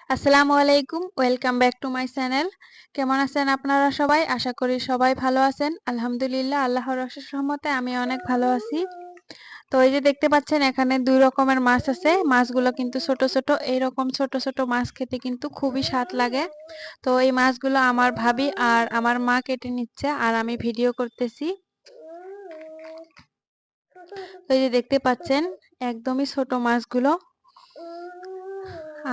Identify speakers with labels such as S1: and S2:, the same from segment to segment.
S1: আসসালামু আলাইকুম, welcome back to my channel. কেমন আছেন আপনারা সবাই? আশা করি সবাই ভালো আছেন। আলহামদুলিল্লাহ, আল্লাহর অশেষ রহমতে আমি অনেক ভালো আছি। তো এই যে দেখতে পাচ্ছেন এখানে দুই রকমের মাছ আছে। মাছগুলো কিন্তু ছোট ছোট। এইরকম ছোট ছোট মাছ খেতে কিন্তু খুবই স্বাদ লাগে। তো এই মাছগুলো আমার ভাবি আর আমার মা কেটে নিচ্ছে আর আমি ভিডিও করতেছি। তো এই যে দেখতে পাচ্ছেন একদমই ছোট মাছগুলো।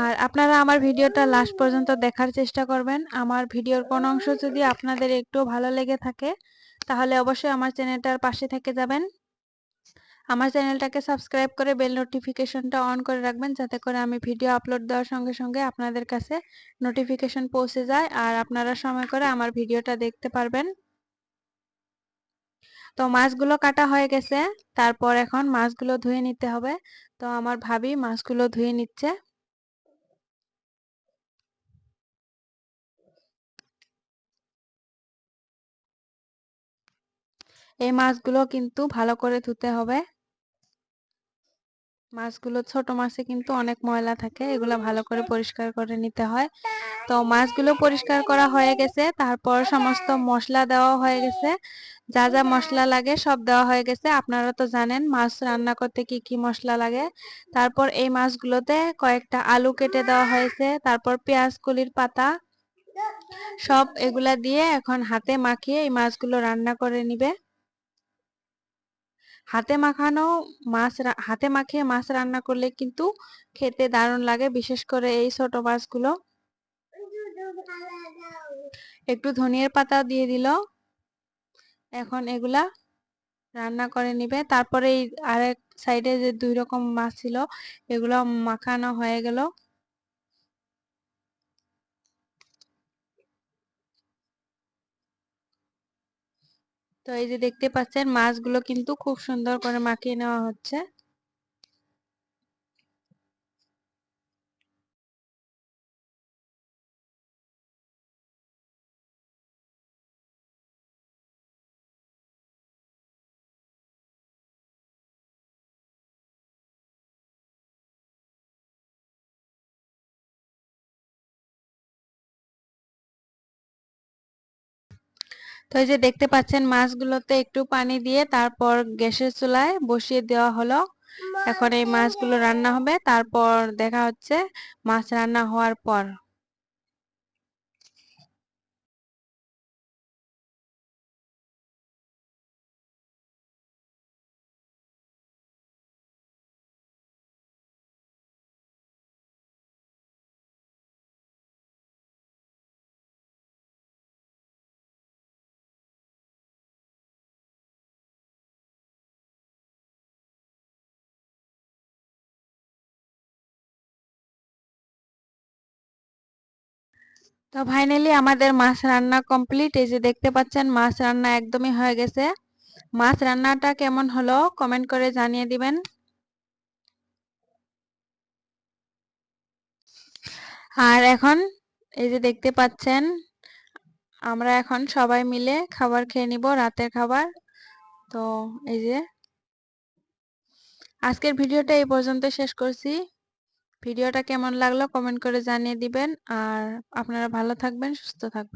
S1: আর আপনারা আমার ভিডিওটা লাস্ট পর্যন্ত দেখার চেষ্টা করবেন। আমার ভিডিওর কোন অংশ যদি আপনাদের একটু ভালো লেগে থাকে তাহলে অবশ্যই আমার চ্যানেলটার পাশে থেকে যাবেন। আমার চ্যানেলটাকে সাবস্ক্রাইব করে বেল নোটিফিকেশনটা অন করে রাখবেন, যাতে করে আমি ভিডিও আপলোড দেওয়ার সঙ্গে সঙ্গে আপনাদের কাছে নোটিফিকেশন পৌঁছে যায় আর আপনারা সময় করে আমার ভিডিওটা দেখতে পারবেন। তো মাছগুলো কাটা হয়ে গেছে, তারপর এখন মাছগুলো ধুয়ে নিতে হবে। তো আমার ভাবি মাছগুলো ধুয়ে নিচ্ছে। এই মাছগুলো কিন্তু ভালো করে ধুতে হবে। মাছগুলো ছোট মাছে কিন্তু অনেক ময়লা থাকে, এগুলো ভালো করে পরিষ্কার করে নিতে হয়। তো মাছগুলো পরিষ্কার করা হয়ে গেছে, তারপর সমস্ত মশলা দেওয়া হয়ে গেছে। যা যা মশলা লাগে সব দেওয়া হয়ে গেছে। আপনারা তো জানেন মাছ রান্না করতে কি কি মশলা লাগে। তারপর এই মাছগুলোতে কয়েকটা আলু কেটে দেওয়া হয়েছে, তারপর পেঁয়াজ কলির পাতা, সব এগুলা দিয়ে এখন হাতে মাখিয়ে এই মাছগুলো রান্না করে নিবে। হাতে মাখিয়ে মাছ রান্না করলে কিন্তু খেতে দারুণ লাগে, বিশেষ করে এই ছোট মাছগুলো। একটু ধনিয়ার পাতা দিয়ে দিল। এখন এগুলা রান্না করে নিবে। তারপরে এই আরেক সাইডে যে দুই রকম মাছ ছিল এগুলো মাখানো হয়ে গেল। তো এই যে দেখতে পাচ্ছেন মাছগুলো কিন্তু খুব সুন্দর করে মাখিয়ে নেওয়া হচ্ছে। তো এই যে দেখতে পাচ্ছেন মাছগুলোতে একটু পানি দিয়ে তারপর গ্যাসের চুলায় বসিয়ে দেওয়া হলো। এখন এই মাছগুলো রান্না হবে, তারপর দেখা হচ্ছে মাছ রান্না হওয়ার পর। তো ফাইনালি আমাদের মাছ রান্না কমপ্লিট। এই যে দেখতে পাচ্ছেন মাছ রান্না একদমই হয়ে গেছে। মাছ রান্নাটা কেমন হলো কমেন্ট করে জানিয়ে দিবেন। আর এখন এই যে দেখতে পাচ্ছেন আমরা এখন সবাই মিলে খাবার খেয়ে নিব, রাতের খাবার। তো এই যে আজকের ভিডিওটা এই পর্যন্ত শেষ করছি। ভিডিওটা কেমন লাগলো কমেন্ট করে জানিয়ে দিবেন। আর আপনারা ভালো থাকবেন, সুস্থ থাকবেন।